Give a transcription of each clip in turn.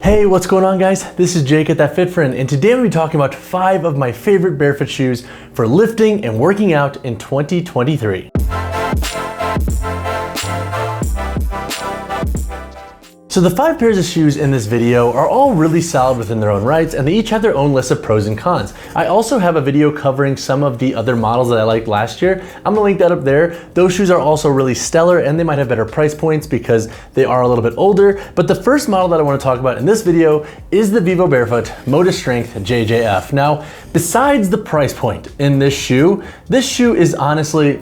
Hey, what's going on guys? This is Jake at That Fit Friend, and today I'm going to be talking about 5 of my favorite barefoot shoes for lifting and working out in 2023. So the 5 pairs of shoes in this video are all really solid within their own rights, and they each have their own list of pros and cons. I also have a video covering some of the other models that I liked last year. I'm gonna link that up there. Those shoes are also really stellar, and they might have better price points because they are a little bit older. But the first model that I wanna talk about in this video is the Vivobarefoot Motus Strength JJF. Now, besides the price point in this shoe is honestly,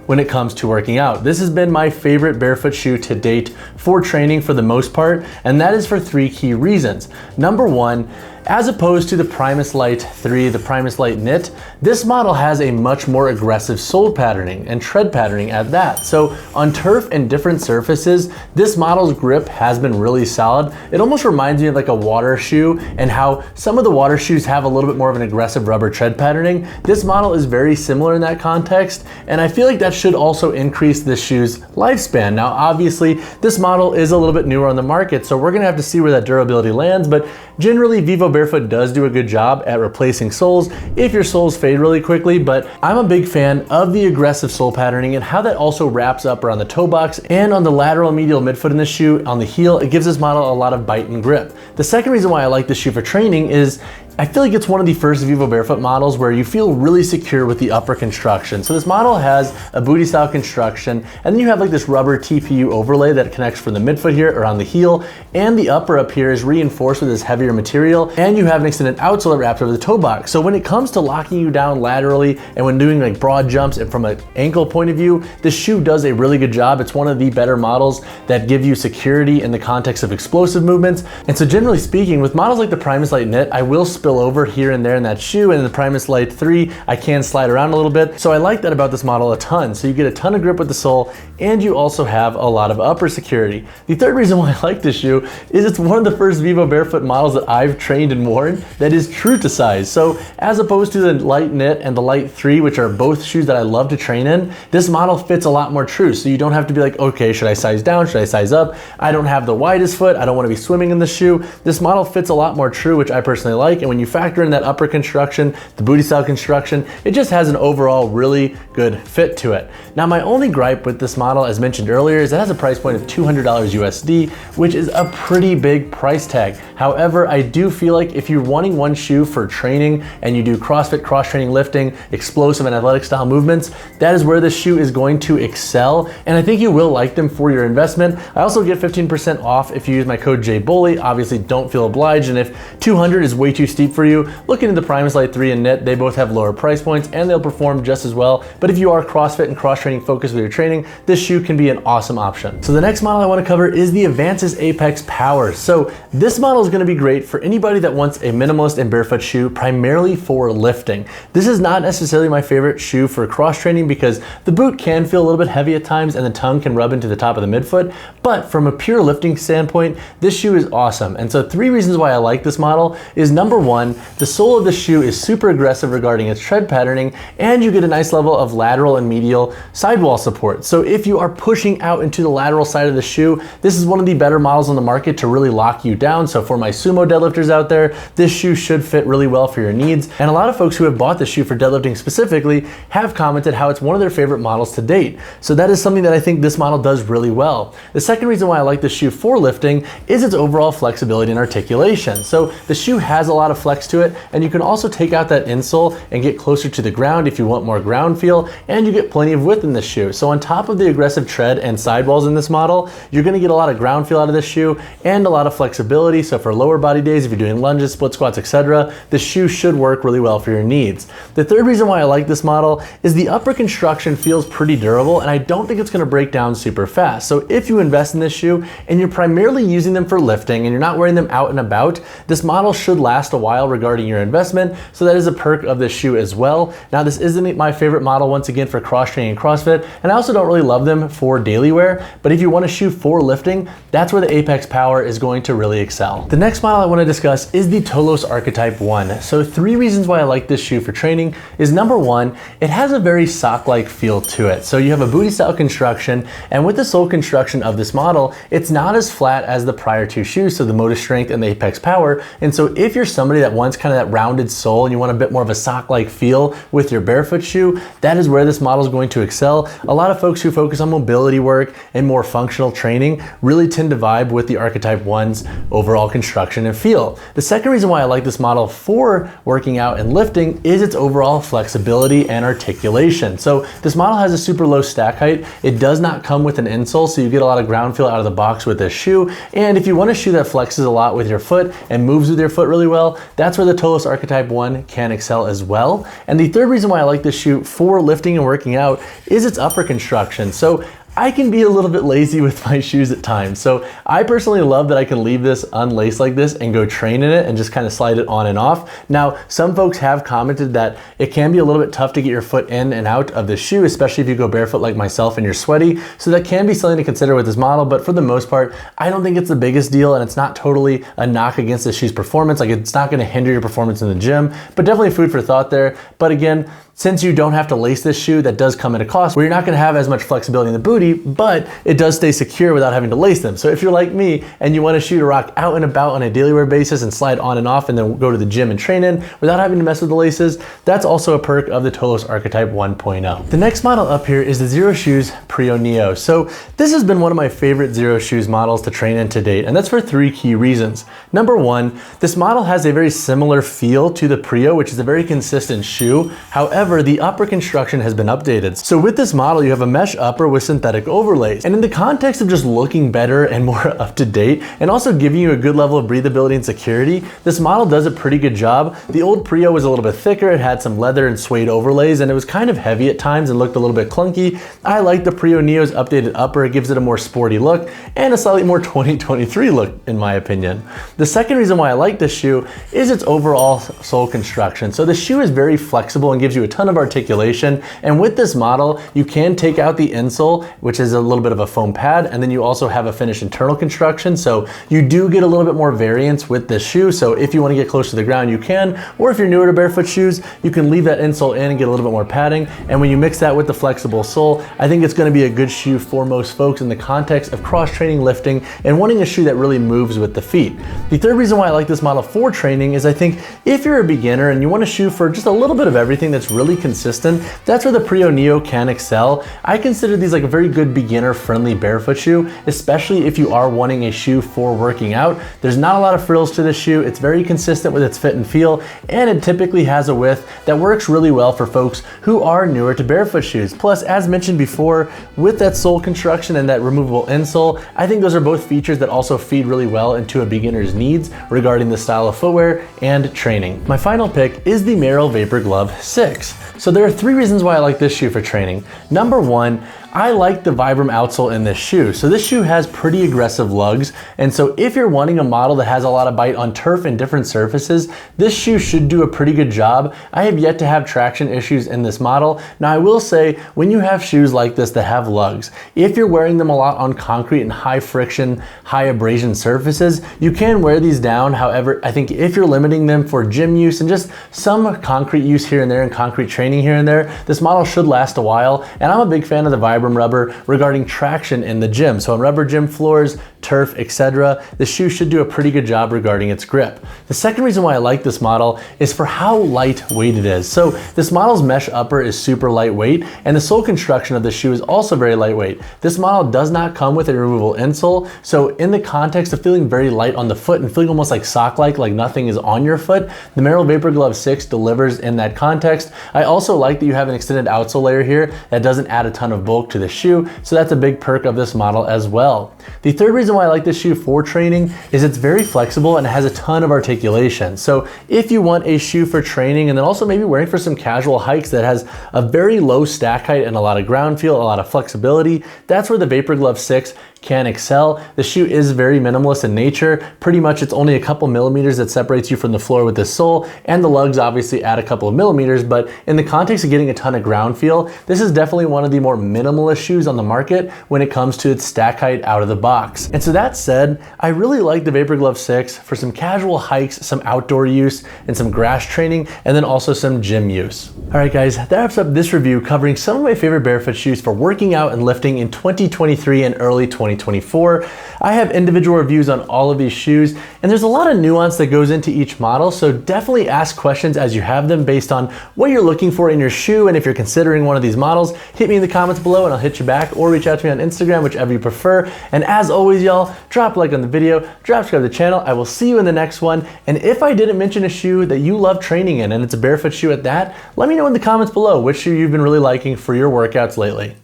when it comes to working out, this has been my favorite barefoot shoe to date for training for the most part, and that is for 3 key reasons. Number 1, as opposed to the Primus Lite 3, the Primus Lite Knit, this model has a much more aggressive sole patterning and tread patterning at that. So on turf and different surfaces, this model's grip has been really solid. It almost reminds me of like a water shoe, and how some of the water shoes have a little bit more of an aggressive rubber tread patterning. This model is very similar in that context, and I feel like that should also increase this shoe's lifespan. Now, obviously, this model is a little bit newer on the market, so we're gonna have to see where that durability lands, but generally, Vivobarefoot does do a good job at replacing soles if your soles fade really quickly, but I'm a big fan of the aggressive sole patterning and how that also wraps up around the toe box and on the lateral medial midfoot in the shoe on the heel. It gives this model a lot of bite and grip. The second reason why I like this shoe for training is I feel like it's one of the first Vivobarefoot models where you feel really secure with the upper construction. So this model has a booty style construction, and then you have like this rubber TPU overlay that connects from the midfoot here around the heel, and the upper up here is reinforced with this heavier material, and you have an extended outsole that wraps over the toe box. So when it comes to locking you down laterally and when doing like broad jumps and from an ankle point of view, this shoe does a really good job. It's one of the better models that give you security in the context of explosive movements. And so generally speaking, with models like the Primus Lite Knit, I will spill over here and there in that shoe, and in the Primus Lite 3, I can slide around a little bit. So I like that about this model a ton. So you get a ton of grip with the sole, and you also have a lot of upper security. The third reason why I like this shoe is it's one of the first Vivobarefoot models that I've trained and worn that is true to size. So as opposed to the Lite Knit and the Lite 3, which are both shoes that I love to train in, this model fits a lot more true. So you don't have to be like, okay, should I size down? Should I size up? I don't have the widest foot. I don't want to be swimming in the shoe. This model fits a lot more true, which I personally like. And when you factor in that upper construction, the booty style construction, it just has an overall really good fit to it. Now, my only gripe with this model, as mentioned earlier, is it has a price point of $200 USD, which is a pretty big price tag. However, I do feel like if you're wanting one shoe for training and you do CrossFit, cross-training, lifting, explosive and athletic style movements, that is where this shoe is going to excel, and I think you will like them for your investment. I also get 15% off if you use my code JBully. Obviously, don't feel obliged, and if 200 is way too steep for you, look into the Primus Lite 3 and Knit. They both have lower price points and they'll perform just as well. But if you are CrossFit and cross-training focused with your training, this shoe can be an awesome option. So the next model I want to cover is the AVANCUS Apex Power. So this model is going to be great for anybody that wants a minimalist and barefoot shoe, primarily for lifting. This is not necessarily my favorite shoe for cross-training because the boot can feel a little bit heavy at times and the tongue can rub into the top of the midfoot. But from a pure lifting standpoint, this shoe is awesome. And so 3 reasons why I like this model is number 1, the sole of the shoe is super aggressive regarding its tread patterning, and you get a nice level of lateral and medial sidewall support. So if you are pushing out into the lateral side of the shoe, this is one of the better models on the market to really lock you down. So for my sumo deadlifters out there, this shoe should fit really well for your needs. And a lot of folks who have bought this shoe for deadlifting specifically have commented how it's one of their favorite models to date. So that is something that I think this model does really well. The second reason why I like this shoe for lifting is its overall flexibility and articulation. So the shoe has a lot of flex to it, and you can also take out that insole and get closer to the ground if you want more ground feel, and you get plenty of width in this shoe. So on top of the aggressive tread and sidewalls in this model, you're gonna get a lot of ground feel out of this shoe and a lot of flexibility. So for lower body days, if you're doing lunges, split squats, etc., this shoe should work really well for your needs. The third reason why I like this model is the upper construction feels pretty durable, and I don't think it's gonna break down super fast. So if you invest in this shoe and you're primarily using them for lifting and you're not wearing them out and about, this model should last a while regarding your investment. So that is a perk of this shoe as well. Now, this isn't my favorite model once again for cross training and CrossFit, and I also don't really love them for daily wear, but if you want a shoe for lifting, that's where the Apex Power is going to really excel. The next model I want to discuss is the Tolos Archetype 1. So 3 reasons why I like this shoe for training is number 1, it has a very sock-like feel to it. So you have a booty style construction, and with the sole construction of this model, it's not as flat as the prior 2 shoes, so the Motus Strength and the Apex Power. And so if you're somebody that wants kind of that rounded sole and you want a bit more of a sock-like feel with your Barefoot shoe, that is where this model is going to excel. A lot of folks who focus on mobility work and more functional training really tend to vibe with the Archetype 1's overall construction and feel. The second reason why I like this model for working out and lifting is its overall flexibility and articulation. So this model has a super low stack height. It does not come with an insole, so you get a lot of ground feel out of the box with this shoe. And if you want a shoe that flexes a lot with your foot and moves with your foot really well, that's where the Tolos Archetype 1 can excel as well. And the third reason why I like this shoe for lifting and working out is its upper construction. So I can be a little bit lazy with my shoes at times. So I personally love that I can leave this unlaced like this and go train in it and just kind of slide it on and off. Now, some folks have commented that it can be a little bit tough to get your foot in and out of the shoe, especially if you go barefoot like myself and you're sweaty. So that can be something to consider with this model, but for the most part, I don't think it's the biggest deal, and it's not totally a knock against the shoe's performance. Like, it's not gonna hinder your performance in the gym, but definitely food for thought there. But again, since you don't have to lace this shoe, that does come at a cost where you're not gonna have as much flexibility in the booty, but it does stay secure without having to lace them. So if you're like me and you want a shoe to rock out and about on a daily wear basis and slide on and off and then go to the gym and train in without having to mess with the laces, that's also a perk of the Tolos Archetype 1.0. The next model up here is the Xero Shoes Prio Neo. So this has been one of my favorite Xero Shoes models to train in to date, and that's for 3 key reasons. Number 1, this model has a very similar feel to the Prio, which is a very consistent shoe. However, the upper construction has been updated. So with this model, you have a mesh upper with synthetic overlays. And in the context of just looking better and more up to date, and also giving you a good level of breathability and security, this model does a pretty good job. The old Prio was a little bit thicker, it had some leather and suede overlays, and it was kind of heavy at times and looked a little bit clunky. I like the Prio Neo's updated upper. It gives it a more sporty look and a slightly more 2023 look, in my opinion. The second reason why I like this shoe is its overall sole construction. So the shoe is very flexible and gives you a ton of articulation, and with this model you can take out the insole, which is a little bit of a foam pad, and then you also have a finished internal construction, so you do get a little bit more variance with this shoe. So if you want to get close to the ground, you can, or if you're newer to barefoot shoes, you can leave that insole in and get a little bit more padding. And when you mix that with the flexible sole, I think it's going to be a good shoe for most folks in the context of cross training, lifting, and wanting a shoe that really moves with the feet. The third reason why I like this model for training is I think if you're a beginner and you want a shoe for just a little bit of everything that's really consistent, that's where the Prio Neo can excel. I consider these like a very good beginner friendly barefoot shoe, especially if you are wanting a shoe for working out. There's not a lot of frills to this shoe. It's very consistent with its fit and feel, and it typically has a width that works really well for folks who are newer to barefoot shoes. Plus, as mentioned before, with that sole construction and that removable insole, I think those are both features that also feed really well into a beginner's needs regarding the style of footwear and training. My final pick is the Merrell Vapor Glove 6. So there are 3 reasons why I like this shoe for training. Number 1, I like the Vibram outsole in this shoe. So this shoe has pretty aggressive lugs, and so if you're wanting a model that has a lot of bite on turf and different surfaces, this shoe should do a pretty good job. I have yet to have traction issues in this model. Now I will say, when you have shoes like this that have lugs, if you're wearing them a lot on concrete and high friction, high abrasion surfaces, you can wear these down. However, I think if you're limiting them for gym use and just some concrete use here and there and concrete training here and there, this model should last a while. And I'm a big fan of the Vibram rubber regarding traction in the gym. So on rubber gym floors, turf, etc., the shoe should do a pretty good job regarding its grip. The second reason why I like this model is for how lightweight it is. So this model's mesh upper is super lightweight, and the sole construction of the shoe is also very lightweight. This model does not come with a removable insole, so in the context of feeling very light on the foot and feeling almost like sock-like, like nothing is on your foot, the Merrell Vapor Glove 6 delivers in that context. I also like that you have an extended outsole layer here that doesn't add a ton of bulk to the shoe, so that's a big perk of this model as well. The third reason why I like this shoe for training is it's very flexible and it has a ton of articulation. So if you want a shoe for training and then also maybe wearing for some casual hikes that has a very low stack height and a lot of ground feel, a lot of flexibility, that's where the Vapor Glove 6 can excel. The shoe is very minimalist in nature. Pretty much it's only a couple millimeters that separates you from the floor with the sole, and the lugs obviously add a couple of millimeters, but in the context of getting a ton of ground feel, this is definitely one of the more minimalist shoes on the market when it comes to its stack height out of the box. And so that said, I really like the Vapor Glove 6 for some casual hikes, some outdoor use, and some grass training, and then also some gym use. All right guys, that wraps up this review covering some of my favorite barefoot shoes for working out and lifting in 2023 and early 2024. I have individual reviews on all of these shoes, and there's a lot of nuance that goes into each model, so definitely ask questions as you have them based on what you're looking for in your shoe, and if you're considering one of these models, hit me in the comments below and I'll hit you back, or reach out to me on Instagram, whichever you prefer. And as always, y'all, drop a like on the video, subscribe to the channel. I will see you in the next one, and if I didn't mention a shoe that you love training in, and it's a barefoot shoe at that, let me know in the comments below which shoe you've been really liking for your workouts lately.